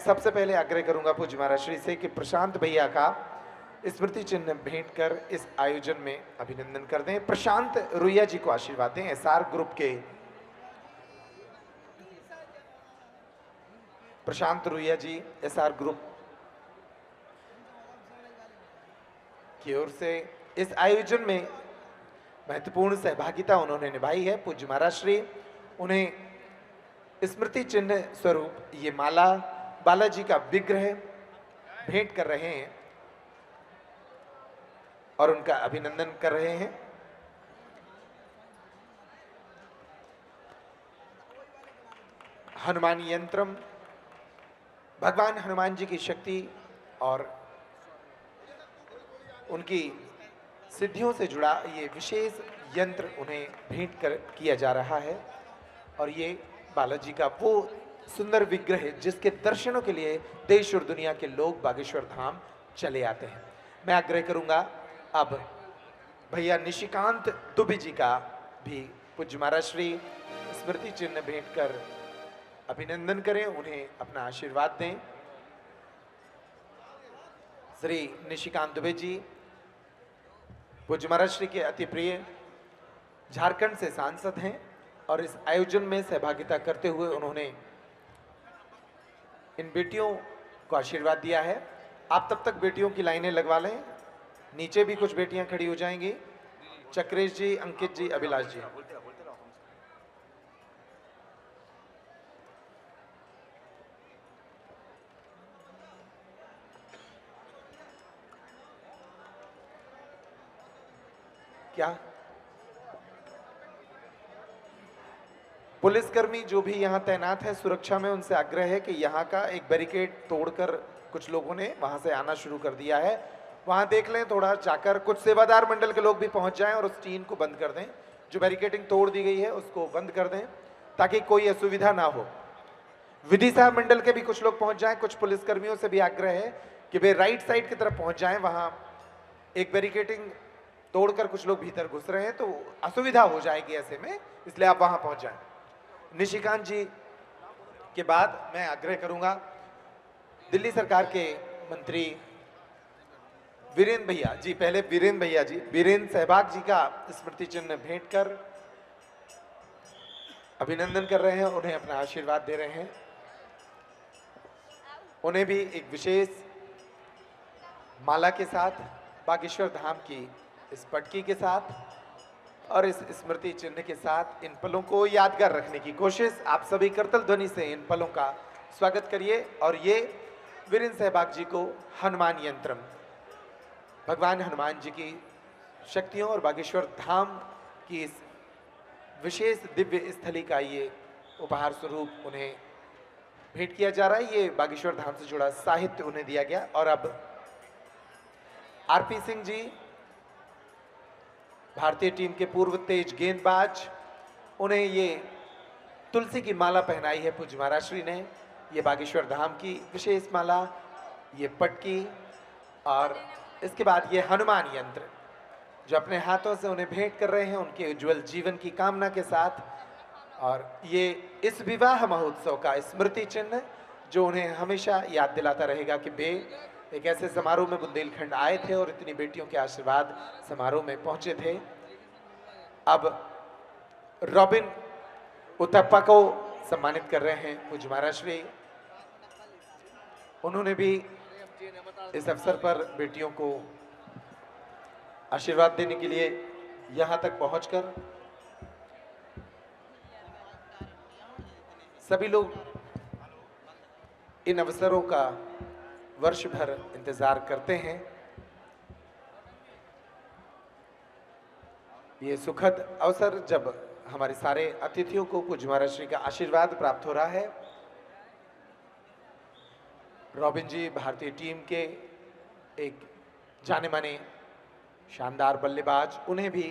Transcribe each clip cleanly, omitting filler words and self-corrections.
सबसे पहले आग्रह करूंगा पूज्य महाराज श्री से कि प्रशांत भैया का स्मृति चिन्ह भेंट कर इस आयोजन में अभिनंदन कर दें। प्रशांत रुइया जी को आशीर्वाद दें। एसआर ग्रुप के प्रशांत रुइया जी एसआर ग्रुप की ओर से इस आयोजन में महत्वपूर्ण सहभागिता उन्होंने निभाई है। पूज्य महाराज श्री उन्हें स्मृति चिन्ह स्वरूप ये माला बालाजी का विग्रह भेंट कर रहे हैं और उनका अभिनंदन कर रहे हैं। हनुमान यंत्रम, भगवान हनुमान जी की शक्ति और उनकी सिद्धियों से जुड़ा ये विशेष यंत्र उन्हें भेंट कर किया जा रहा है। और ये बालाजी का वो सुंदर विग्रह है जिसके दर्शनों के लिए देश और दुनिया के लोग बागेश्वर धाम चले आते हैं। मैं आग्रह करूंगा अब भैया निशिकांत दुबे जी का भी पूज्य महाराज श्री स्मृति चिन्ह भेंट कर अभिनंदन करें, उन्हें अपना आशीर्वाद दें। श्री निशिकांत दुबे जी पूज्य महाराज श्री के अति प्रिय झारखंड से सांसद हैं और इस आयोजन में सहभागिता करते हुए उन्होंने इन बेटियों को आशीर्वाद दिया है। आप तब तक बेटियों की लाइनें लगवा लें, नीचे भी कुछ बेटियां खड़ी हो जाएंगी। चक्रेश जी, अंकित जी, अभिलाष जी। क्या पुलिसकर्मी जो भी यहाँ तैनात है सुरक्षा में, उनसे आग्रह है कि यहाँ का एक बैरिकेड तोड़कर कुछ लोगों ने वहां से आना शुरू कर दिया है, वहां देख लें थोड़ा जाकर। कुछ सेवादार मंडल के लोग भी पहुंच जाएं और उस टीन को बंद कर दें। जो बैरिकेडिंग तोड़ दी गई है उसको बंद कर दें ताकि कोई असुविधा ना हो। विधि सहायक मंडल के भी कुछ लोग पहुंच जाएं। कुछ पुलिसकर्मियों से भी आग्रह है कि वे राइट साइड की तरफ पहुंच जाएं। वहां एक बैरिकेडिंग तोड़कर कुछ लोग भीतर घुस रहे हैं तो असुविधा हो जाएगी ऐसे में, इसलिए आप वहां पहुंच जाएं। निशिकांत जी के बाद मैं आग्रह करूंगा दिल्ली सरकार के मंत्री वीरेंद्र भैया जी, पहले वीरेंद्र भैया जी, वीरेंद्र सहवाग जी का स्मृति चिन्ह भेंट कर अभिनंदन कर रहे हैं, उन्हें अपना आशीर्वाद दे रहे हैं। उन्हें भी एक विशेष माला के साथ, बागेश्वर धाम की इस पटकी के साथ और इस स्मृति चिन्ह के साथ इन पलों को यादगार रखने की कोशिश। आप सभी करतल ध्वनि से इन पलों का स्वागत करिए। और ये वीरेंद्र सहवाग जी को हनुमान यंत्रम, भगवान हनुमान जी की शक्तियों और बागेश्वर धाम की इस विशेष दिव्य स्थली का ये उपहार स्वरूप उन्हें भेंट किया जा रहा है। ये बागेश्वर धाम से जुड़ा साहित्य उन्हें दिया गया। और अब आरपी सिंह जी, भारतीय टीम के पूर्व तेज गेंदबाज, उन्हें ये तुलसी की माला पहनाई है पूज्य महाराज श्री ने। ये बागेश्वर धाम की विशेष माला, ये पटकी और इसके बाद ये हनुमान यंत्र जो अपने हाथों से उन्हें भेंट कर रहे हैं उनके उज्जवल जीवन की कामना के साथ। और ये इस विवाह महोत्सव का स्मृति चिन्ह जो उन्हें हमेशा याद दिलाता रहेगा कि वे एक ऐसे समारोह में बुंदेलखंड आए थे और इतनी बेटियों के आशीर्वाद समारोह में पहुंचे थे। अब रॉबिन उतप्पा को सम्मानित कर रहे हैं पूज्य महाराज श्री। उन्होंने भी इस अवसर पर बेटियों को आशीर्वाद देने के लिए यहां तक पहुंचकर सभी लोग इन अवसरों का वर्ष भर इंतजार करते हैं। ये सुखद अवसर जब हमारे सारे अतिथियों को पूज्य महाराज श्री का आशीर्वाद प्राप्त हो रहा है। रॉबिन जी भारतीय टीम के एक जाने माने शानदार बल्लेबाज, उन्हें भी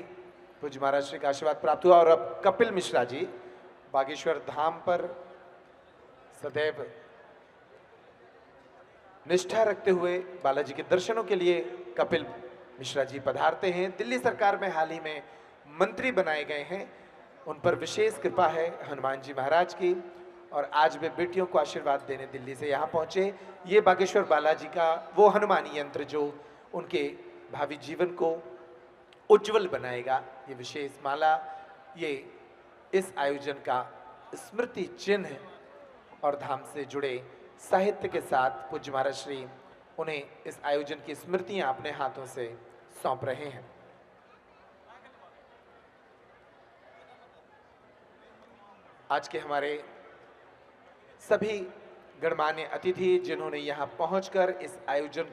पूज्य महाराज श्री का आशीर्वाद प्राप्त हुआ। और अब कपिल मिश्रा जी बागेश्वर धाम पर सदैव निष्ठा रखते हुए बालाजी के दर्शनों के लिए कपिल मिश्रा जी पधारते हैं। दिल्ली सरकार में हाल ही में मंत्री बनाए गए हैं, उन पर विशेष कृपा है हनुमान जी महाराज की। और आज वे बेटियों को आशीर्वाद देने दिल्ली से यहाँ पहुँचे। ये बागेश्वर बालाजी का वो हनुमानी यंत्र जो उनके भावी जीवन को उज्जवल बनाएगा। ये विशेष माला, ये इस आयोजन का स्मृति चिन्ह और धाम से जुड़े साहित्य के साथ पूज्य महाराज श्री उन्हें इस आयोजन की स्मृतियां अपने हाथों से सौंप रहे हैं। आज के हमारे सभी गणमान्य अतिथि जिन्होंने यहां पहुंचकर इस आयोजन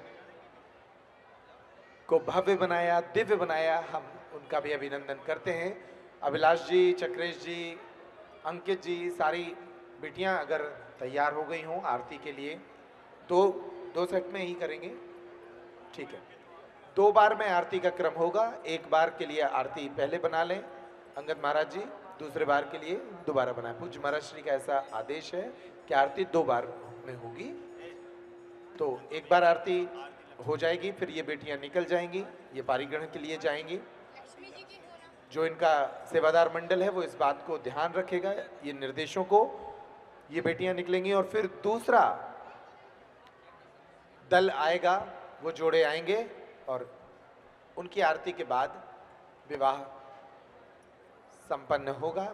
को भव्य बनाया, दिव्य बनाया, हम उनका भी अभिनंदन करते हैं। अभिलाष जी, चक्रेश जी, अंकित जी, सारी बेटियां अगर तैयार हो गई हों आरती के लिए, दो सेट में ही करेंगे, ठीक है। 2 बार में आरती का क्रम होगा। एक बार के लिए आरती पहले बना लें अंगद महाराज जी, दूसरे बार के लिए दोबारा बनाएं। पूज्य महाराज श्री का ऐसा आदेश है कि आरती 2 बार में होगी। तो एक बार आरती हो जाएगी, फिर ये बेटियां निकल जाएंगी, ये पारिग्रहण के लिए जाएंगी। जो इनका सेवादार मंडल है वो इस बात को ध्यान रखेगा, ये निर्देशों को। ये बेटियां निकलेंगी और फिर दूसरा दल आएगा, वो जोड़े आएंगे और उनकी आरती के बाद विवाह संपन्न होगा।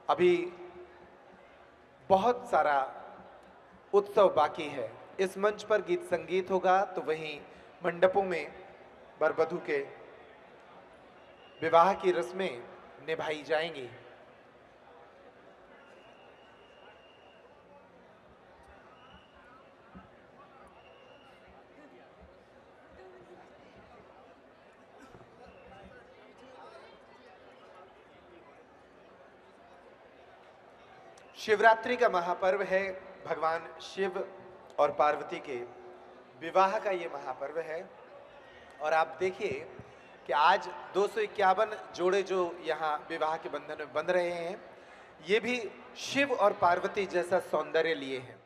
अभी बहुत सारा उत्सव बाकी है। इस मंच पर गीत संगीत होगा, तो वहीं मंडपों में वर वधू के विवाह की रस्में निभाई जाएंगी। शिवरात्रि का महापर्व है। भगवान शिव और पार्वती के विवाह का ये महापर्व है। और आप देखिए कि आज 251 जोड़े जो यहाँ विवाह के बंधन में बंध रहे हैं, ये भी शिव और पार्वती जैसा सौंदर्य लिए हैं।